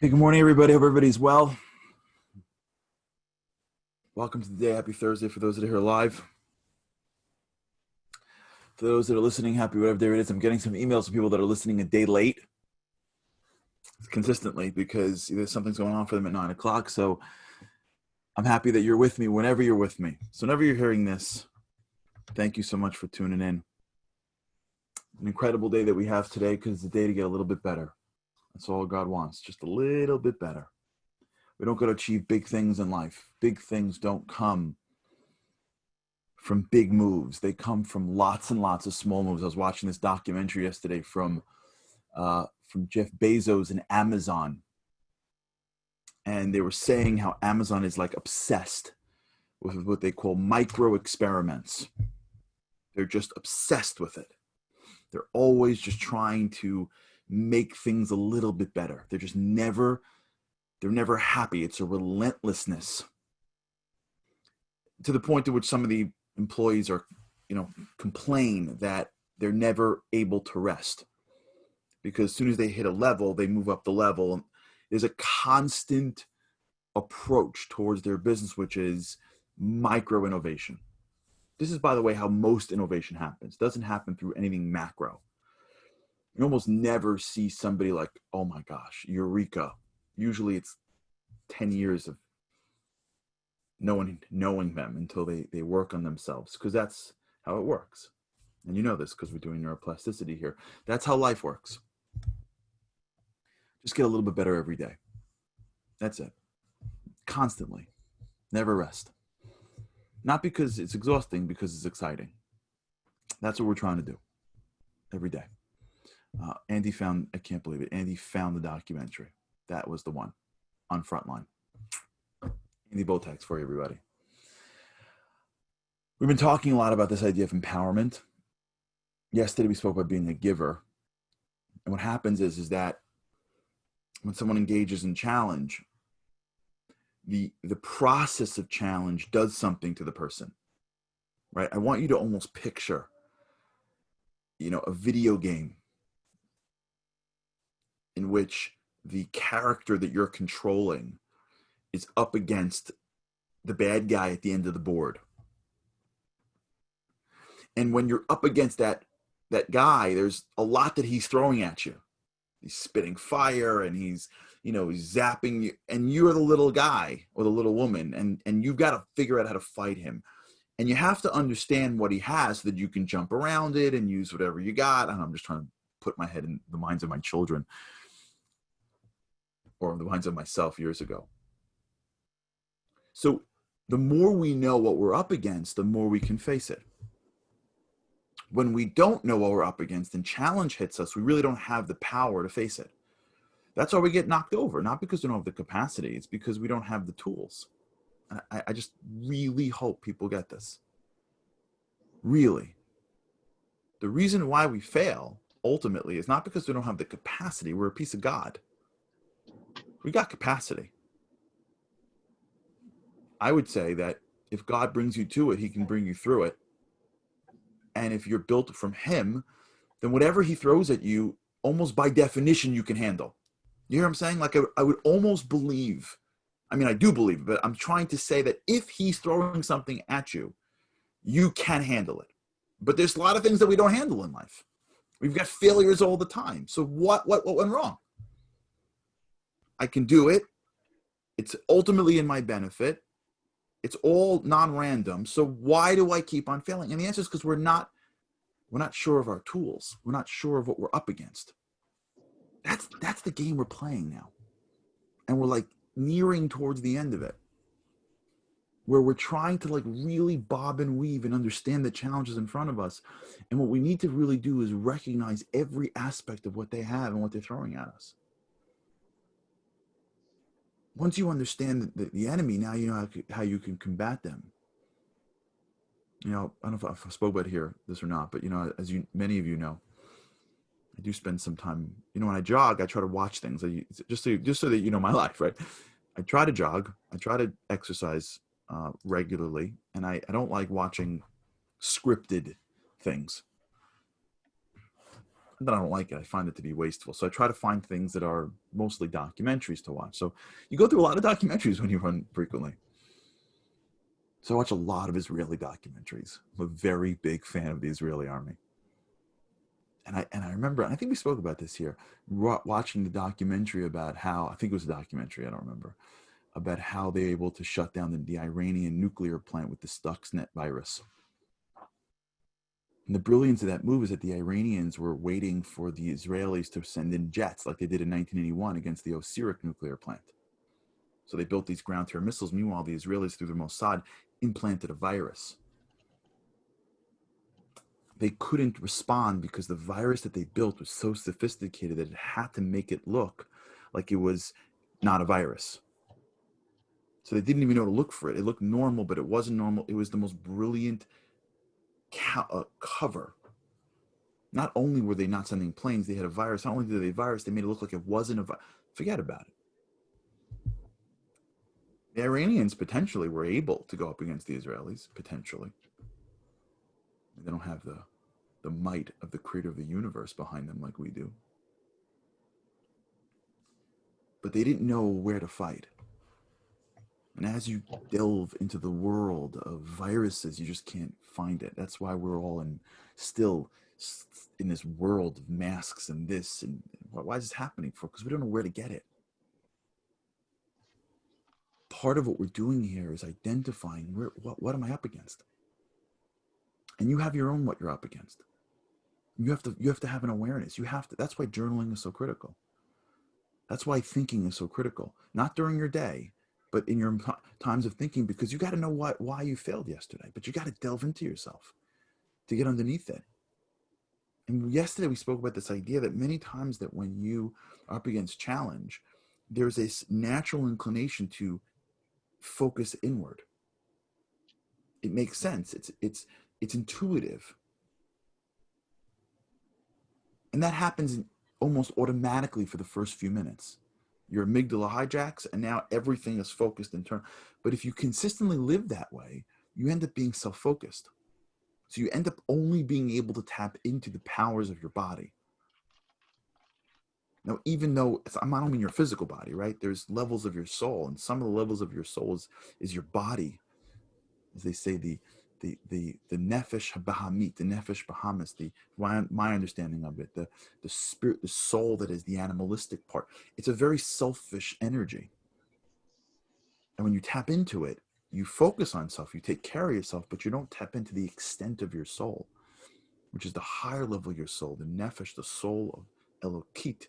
Hey, good morning, everybody. Hope everybody's well. Welcome to the day. Happy Thursday for those that are here live. For those that are listening, happy whatever day it is. I'm getting some emails from people that are listening a day late consistently because either something's going on for them at 9 o'clock. So I'm happy that you're with me whenever you're with me. So whenever you're hearing this, thank you so much for tuning in. An incredible day that we have today because it's a day to get a little bit better. That's all God wants, just a little bit better. We don't got to achieve big things in life. Big things don't come from big moves. They come from lots and lots of small moves. I was watching this documentary yesterday from Jeff Bezos and Amazon, and they were saying how Amazon is like obsessed with what they call micro experiments. They're just obsessed with it. They're always just trying to make things a little bit better. They're never happy. It's a relentlessness to the point to which some of the employees are, complain that they're never able to rest because as soon as they hit a level, they move up the level. And there's a constant approach towards their business, which is micro innovation. This is, by the way, how most innovation happens. It doesn't happen through anything macro. You almost never see somebody like, oh my gosh, eureka. Usually it's 10 years of no one knowing them until they work on themselves, because that's how it works. And you know this because we're doing neuroplasticity here. That's how life works. Just get a little bit better every day. That's it. Constantly. Never rest. Not because it's exhausting, because it's exciting. That's what we're trying to do every day. Andy found, I can't believe it, Andy found the documentary. That was the one on Frontline. Andy Botex for you, everybody. We've been talking a lot about this idea of empowerment. Yesterday we spoke about being a giver. And what happens is that when someone engages in challenge, the process of challenge does something to the person, right? I want you to almost picture, a video game in which the character that you're controlling is up against the bad guy at the end of the board. And when you're up against that guy, there's a lot that he's throwing at you. He's spitting fire and he's zapping you, and you're the little guy or the little woman, and you've got to figure out how to fight him. And you have to understand what he has so that you can jump around it and use whatever you got. And I'm just trying to put my head in the minds of my children or the minds of myself years ago. So the more we know what we're up against, the more we can face it. When we don't know what we're up against and challenge hits us, we really don't have the power to face it. That's why we get knocked over, not because we don't have the capacity, it's because we don't have the tools. And I just really hope people get this. Really. The reason why we fail, ultimately, is not because we don't have the capacity. We're a piece of God. We got capacity. I would say that if God brings you to it, he can bring you through it. And if you're built from him, then whatever he throws at you, almost by definition, you can handle. You hear what I'm saying? Like I would almost believe, I do believe, but I'm trying to say that if he's throwing something at you, you can handle it. But there's a lot of things that we don't handle in life. We've got failures all the time. So what went wrong? I can do it. It's ultimately in my benefit. It's all non-random. So why do I keep on failing? And the answer is because we're not sure of our tools. We're not sure of what we're up against. That's the game we're playing now. And we're like nearing towards the end of it, where we're trying to like really bob and weave and understand the challenges in front of us. And what we need to really do is recognize every aspect of what they have and what they're throwing at us. Once you understand the enemy, now you know how you can combat them. I don't know if I spoke about this or not, but as many of you know, I do spend some time. When I jog, I try to watch things. Just so that you know my life, right? I try to jog. I try to exercise regularly, and I don't like watching scripted things. that I don't like it. I find it to be wasteful. So I try to find things that are mostly documentaries to watch. So you go through a lot of documentaries when you run frequently. So I watch a lot of Israeli documentaries. I'm a very big fan of the Israeli army. And I remember, and I think we spoke about this here, watching the documentary about how, I think it was a documentary, I don't remember, about how they're able to shut down the Iranian nuclear plant with the Stuxnet virus. And the brilliance of that move is that the Iranians were waiting for the Israelis to send in jets like they did in 1981 against the Osirak nuclear plant. So they built these ground-to-air missiles. Meanwhile, the Israelis, through the Mossad, implanted a virus. They couldn't respond because the virus that they built was so sophisticated that it had to make it look like it was not a virus. So they didn't even know to look for it. It looked normal, but it wasn't normal. It was the most brilliant cover. Not only were they not sending planes, they had a virus. Not only did they have a virus, they made it look like it wasn't a virus. Forget about it. The Iranians potentially were able to go up against the Israelis, potentially. They don't have the might of the creator of the universe behind them like we do. But they didn't know where to fight. And as you delve into the world of viruses, you just can't find it. That's why we're all still in this world of masks and this. And why is this happening for? Because we don't know where to get it. Part of what we're doing here is identifying what am I up against? And you have your own what you're up against. You have to have an awareness. That's why journaling is so critical. That's why thinking is so critical. Not during your day, but in your times of thinking, because you got to know why you failed yesterday. But you got to delve into yourself to get underneath it. And yesterday we spoke about this idea that many times that when you are up against challenge, there's this natural inclination to focus inward. It makes sense. It's intuitive. And that happens almost automatically for the first few minutes. Your amygdala hijacks, and now everything is focused internal. But if you consistently live that way, you end up being self-focused. So you end up only being able to tap into the powers of your body. Now, even though I don't mean your physical body, right? There's levels of your soul, and some of the levels of your soul is your body. As they say, the nefesh bahamit, the nefesh bahamis, my understanding of it, the spirit, the soul that is the animalistic part. It's a very selfish energy. And when you tap into it, you focus on self, you take care of yourself, but you don't tap into the extent of your soul, which is the higher level of your soul, the nefesh, the soul of Elokit,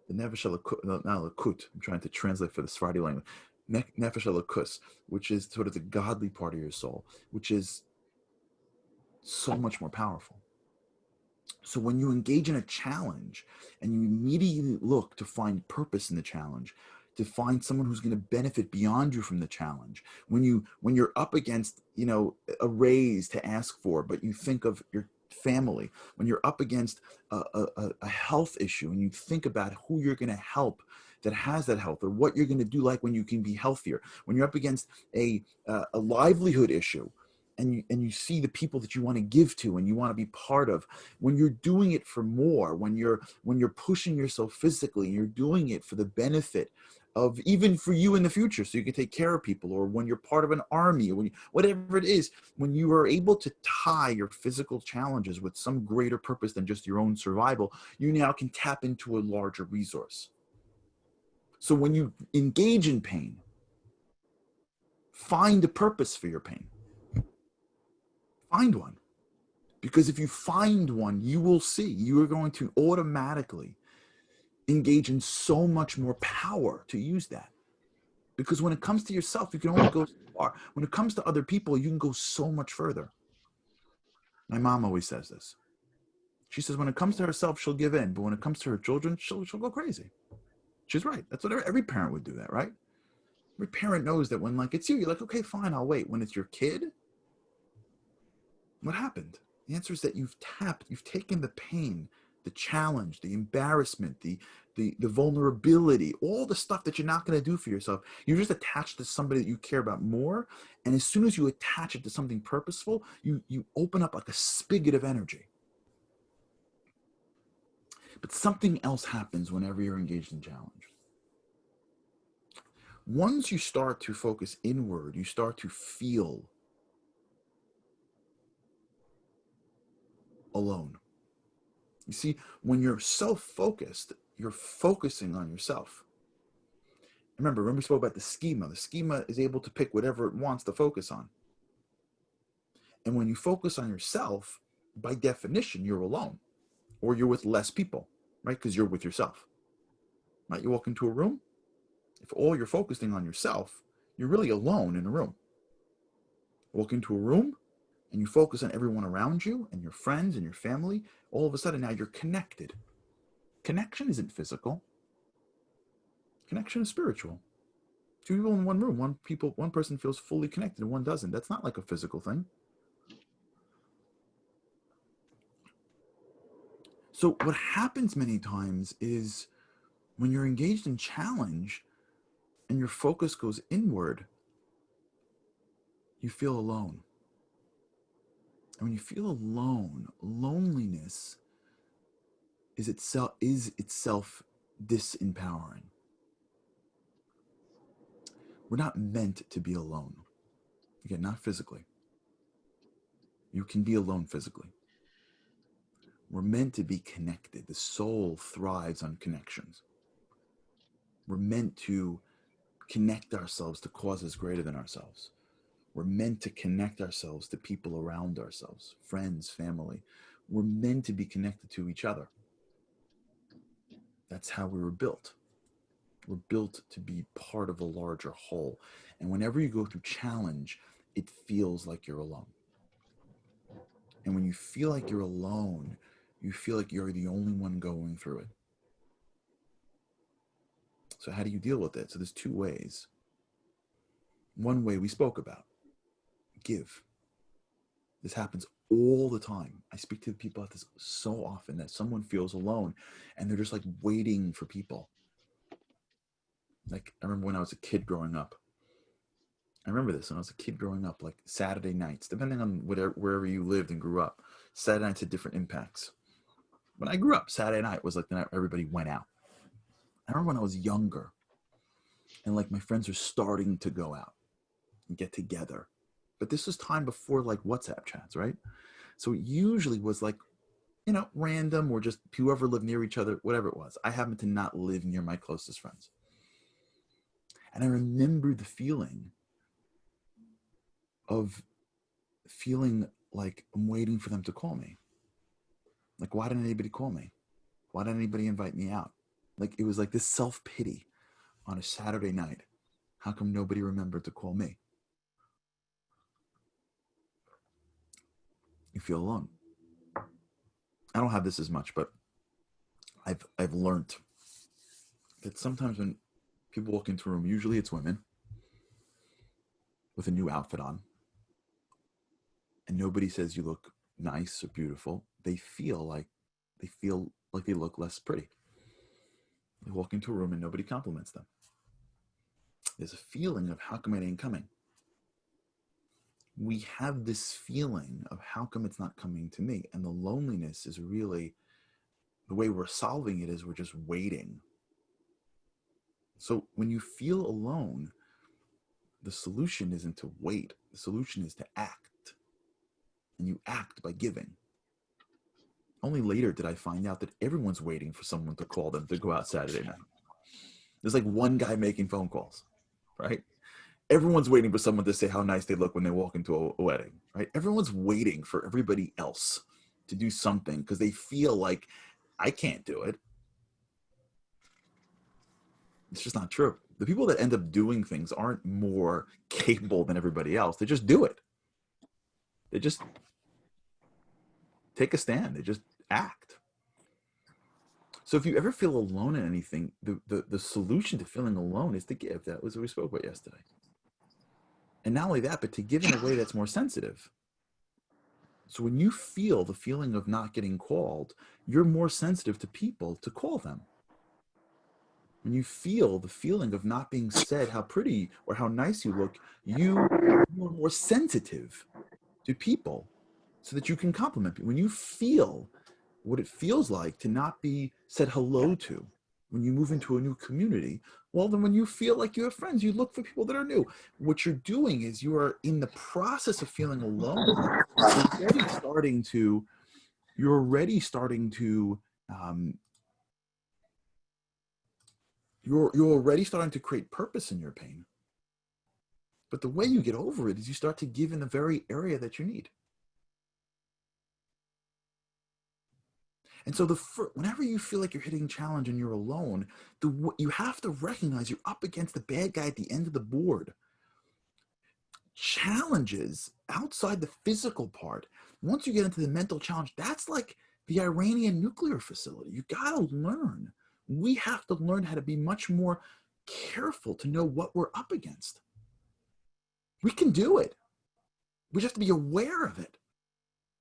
the nefesh Elokut, not Elokut, I'm trying to translate for the Sephardi language, nefesh Elokus, which is sort of the godly part of your soul, which is so much more powerful. So when you engage in a challenge and you immediately look to find purpose in the challenge, to find someone who's going to benefit beyond you from the challenge, when you're up against, a raise to ask for, but you think of your family, when you're up against a health issue and you think about who you're going to help that has that health, or what you're going to do like when you can be healthier, when you're up against a livelihood issue, and you see the people that you want to give to and you want to be part of, when you're doing it for more, when you're pushing yourself physically, and you're doing it for the benefit of even for you in the future, so you can take care of people, or when you're part of an army, or whatever it is, when you are able to tie your physical challenges with some greater purpose than just your own survival, you now can tap into a larger resource. So when you engage in pain, find a purpose for your pain. Find one. Because if you find one, you will see you are going to automatically engage in so much more power to use that. Because when it comes to yourself, you can only go so far. When it comes to other people, you can go so much further. My mom always says this. She says when it comes to herself, she'll give in. But when it comes to her children, she'll go crazy. She's right. That's what every parent would do that, right? Every parent knows that when it's you, you're like, okay, fine, I'll wait. When it's your kid, what happened? The answer is that you've taken the pain, the challenge, the embarrassment, the vulnerability, all the stuff that you're not going to do for yourself. You're just attached to somebody that you care about more. And as soon as you attach it to something purposeful, you open up like a spigot of energy. But something else happens whenever you're engaged in challenge. Once you start to focus inward, you start to feel alone. You see, when you're self-focused, you're focusing on yourself. Remember we spoke about the schema. The schema is able to pick whatever it wants to focus on. And when you focus on yourself, by definition, you're alone, or you're with less people, right? Because you're with yourself, right? You walk into a room, if all you're focusing on yourself, you're really alone in a room. Walk into a room and you focus on everyone around you and your friends and your family, all of a sudden now you're connected. Connection isn't physical. Connection is spiritual. Two people in one room, one person feels fully connected and one doesn't. That's not like a physical thing. So what happens many times is when you're engaged in challenge and your focus goes inward, you feel alone. And when you feel alone, loneliness is itself disempowering. We're not meant to be alone. Again, not physically. You can be alone physically. We're meant to be connected. The soul thrives on connections. We're meant to connect ourselves to causes greater than ourselves. We're meant to connect ourselves to people around ourselves, friends, family. We're meant to be connected to each other. That's how we were built. We're built to be part of a larger whole. And whenever you go through challenge, it feels like you're alone. And when you feel like you're alone, you feel like you're the only one going through it. So how do you deal with it? So there's two ways. One way we spoke about, give. This happens all the time. I speak to people about this so often, that someone feels alone and they're just like waiting for people. Like I remember when I was a kid growing up. I remember this when I was a kid growing up, like Saturday nights, depending on wherever you lived and grew up, Saturday nights had different impacts. When I grew up, Saturday night was like the night everybody went out. I remember when I was younger and like my friends were starting to go out and get together. But this was time before like WhatsApp chats, right? So it usually was like, random or just whoever lived near each other, whatever it was. I happened to not live near my closest friends. And I remember the feeling of feeling like I'm waiting for them to call me. Like, why didn't anybody call me? Why didn't anybody invite me out? Like, it was like this self-pity on a Saturday night. How come nobody remembered to call me? You feel alone. I don't have this as much, but I've learned that sometimes when people walk into a room, usually it's women with a new outfit on, and nobody says you look nice or beautiful, they feel like they look less pretty. They walk into a room and nobody compliments them. There's a feeling of how come it ain't coming. We have this feeling of how come it's not coming to me. And the loneliness is really, the way we're solving it is we're just waiting. So when you feel alone, the solution isn't to wait. The solution is to act. And you act by giving. Only later did I find out that everyone's waiting for someone to call them to go out Saturday night. There's like one guy making phone calls, right? Everyone's waiting for someone to say how nice they look when they walk into a wedding, right? Everyone's waiting for everybody else to do something because they feel like, I can't do it. It's just not true. The people that end up doing things aren't more capable than everybody else. They just do it. They just take a stand. They just act. So if you ever feel alone in anything, the solution to feeling alone is to give. That was what we spoke about yesterday. And not only that, but to give in a way that's more sensitive. So when you feel the feeling of not getting called, you're more sensitive to people to call them. When you feel the feeling of not being said how pretty or how nice you look, you are more sensitive to people so that you can compliment people. When you feel what it feels like to not be said hello to when you move into a new community. Well, then when you feel like you have friends, you look for people that are new. What you're doing is you are in the process of feeling alone. You're already starting to you're already starting to create purpose in your pain. But the way you get over it is you start to give in the very area that you need. And so whenever you feel like you're hitting a challenge and you're alone, you have to recognize you're up against the bad guy at the end of the board. Challenges outside the physical part, once you get into the mental challenge, that's like the Iranian nuclear facility. You got to learn. We have to learn how to be much more careful to know what we're up against. We can do it. We just have to be aware of it.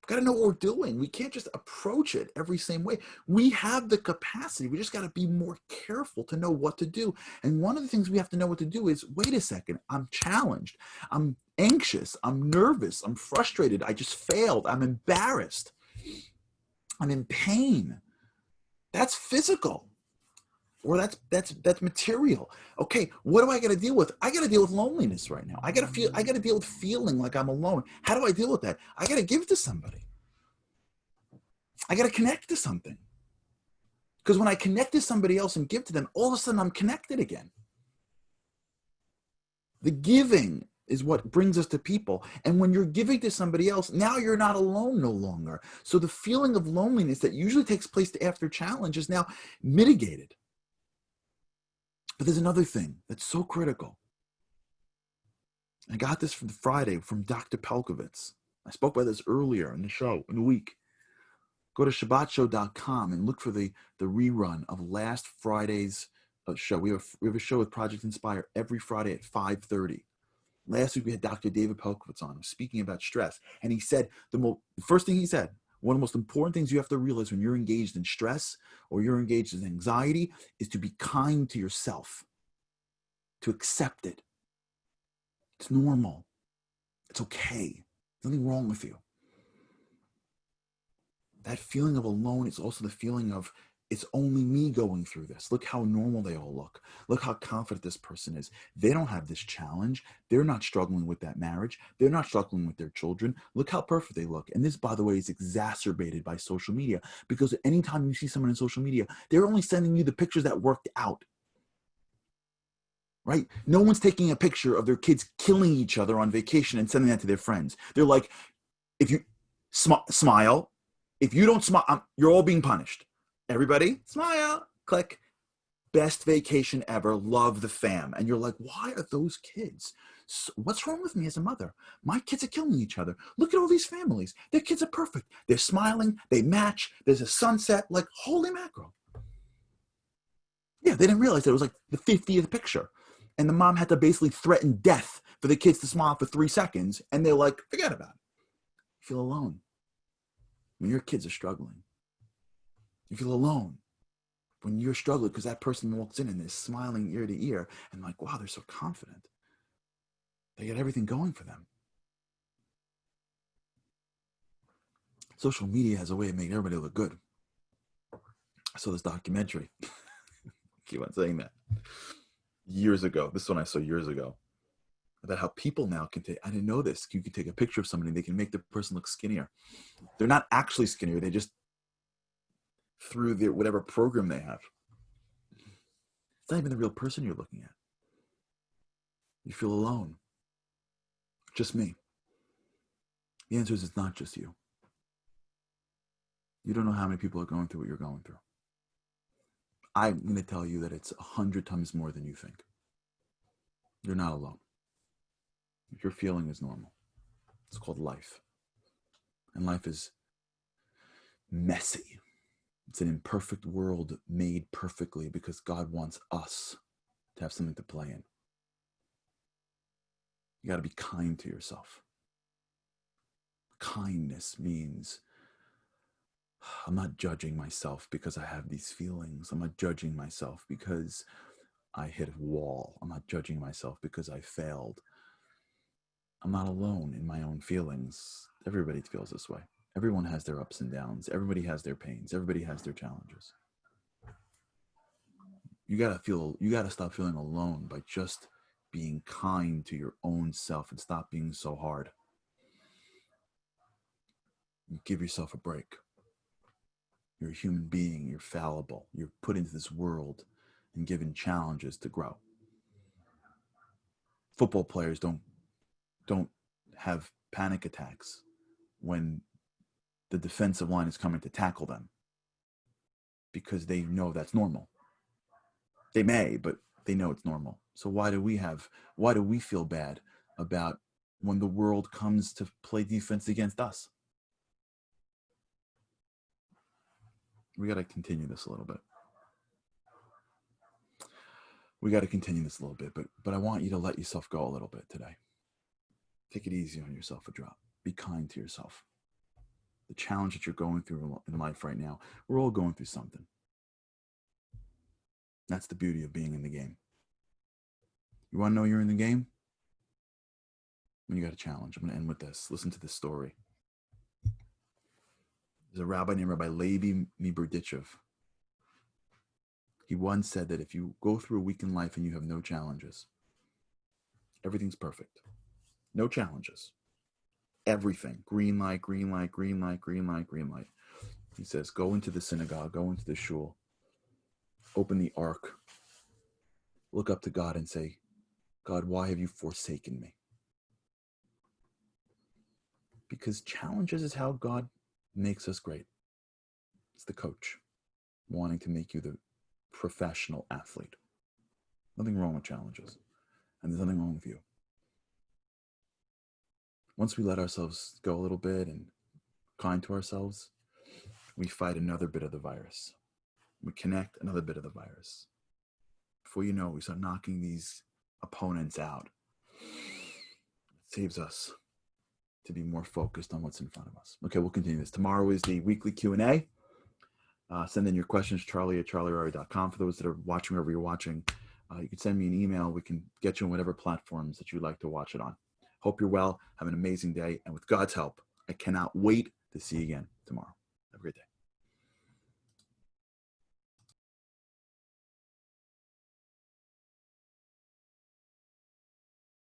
We've got to know what we're doing. We can't just approach it every same way. We have the capacity. We just got to be more careful to know what to do. And one of the things we have to know what to do is, wait a second, I'm challenged. I'm anxious. I'm nervous. I'm frustrated. I just failed. I'm embarrassed. I'm in pain. That's physical. Or that's material. Okay, what do I got to deal with? I got to deal with loneliness right now. I got to deal with feeling like I'm alone. How do I deal with that? I got to give to somebody. I got to connect to something. Because when I connect to somebody else and give to them, all of a sudden I'm connected again. The giving is what brings us to people. And when you're giving to somebody else, now you're not alone no longer. So the feeling of loneliness that usually takes place after challenge is now mitigated. But there's another thing that's so critical. I got this from Friday from Dr. Pelkovitz. I spoke about this earlier in the show, in the week. Go to ShabbatShow.com and look for the rerun of last Friday's show. We have a show with Project Inspire every Friday at 5:30. Last week we had Dr. David Pelkovitz on speaking about stress. And he said, the first thing he said, one of the most important things you have to realize when you're engaged in stress or you're engaged in anxiety is to be kind to yourself, to accept it. It's normal. It's okay. There's nothing wrong with you. That feeling of alone is also the feeling of, it's only me going through this. Look how normal they all look. Look how confident this person is. They don't have this challenge. They're not struggling with that marriage. They're not struggling with their children. Look how perfect they look. And this, by the way, is exacerbated by social media, because anytime you see someone in social media, they're only sending you the pictures that worked out. Right? No one's taking a picture of their kids killing each other on vacation and sending that to their friends. They're like, if you smile, if you don't smile, you're all being punished. Everybody, smile, click. Best vacation ever, love the fam. And you're like, why are those kids? What's wrong with me as a mother? My kids are killing each other. Look at all these families. Their kids are perfect. They're smiling, they match, there's a sunset, like, holy mackerel. Yeah, they didn't realize that it was like the 50th picture. And the mom had to basically threaten death for the kids to smile for 3 seconds. And they're like, forget about it. You feel alone when your kids are struggling. You feel alone when you're struggling because that person walks in and is smiling ear to ear and like, wow, they're so confident. They got everything going for them. Social media has a way of making everybody look good. I saw this documentary. Keep on saying that. Years ago. This one I saw years ago. About how people now can take, I didn't know this, you can take a picture of somebody and they can make the person look skinnier. They're not actually skinnier. They just, through their whatever program they have. It's not even the real person you're looking at. You feel alone. Just me. The answer is it's not just you. You don't know how many people are going through what you're going through. I'm going to tell you that it's 100 times more than you think. You're not alone. Your feeling is normal. It's called life. And life is messy. It's an imperfect world made perfectly because God wants us to have something to play in. You got to be kind to yourself. Kindness means I'm not judging myself because I have these feelings. I'm not judging myself because I hit a wall. I'm not judging myself because I failed. I'm not alone in my own feelings. Everybody feels this way. Everyone has their ups and downs. Everybody has their pains. Everybody has their challenges. You gotta stop feeling alone by just being kind to your own self and stop being so hard. You give yourself a break. You're a human being. You're fallible. You're put into this world and given challenges to grow. Football players don't have panic attacks when the defensive line is coming to tackle them because they know that's normal. They may, but they know it's normal. So why do we feel bad about when the world comes to play defense against us? We got to continue this a little bit. But I want you to let yourself go a little bit today. Take it easy on yourself a drop. Be kind to yourself. The challenge that you're going through in life right now, we're all going through something. That's the beauty of being in the game. You want to know you're in the game? When you got a challenge. I'm going to end with this. Listen to this story. There's a rabbi named Rabbi Levi Miberdichev. He once said that if you go through a week in life and you have no challenges, everything's perfect. No challenges. Everything. Green light, green light, green light, green light, green light. He says, go into the synagogue, go into the shul, open the ark, look up to God and say, God, why have you forsaken me? Because challenges is how God makes us great. It's the coach wanting to make you the professional athlete. Nothing wrong with challenges. And there's nothing wrong with you. Once we let ourselves go a little bit and kind to ourselves, we fight another bit of the virus. We connect another bit of the virus. Before you know it, we start knocking these opponents out. It saves us to be more focused on what's in front of us. Okay, we'll continue this. Tomorrow is the weekly Q&A. Send in your questions, charlie@charlieharary.com. For those that are watching wherever you're watching, you can send me an email. We can get you on whatever platforms that you'd like to watch it on. Hope you're well. Have an amazing day. And with God's help, I cannot wait to see you again tomorrow. Have a great day.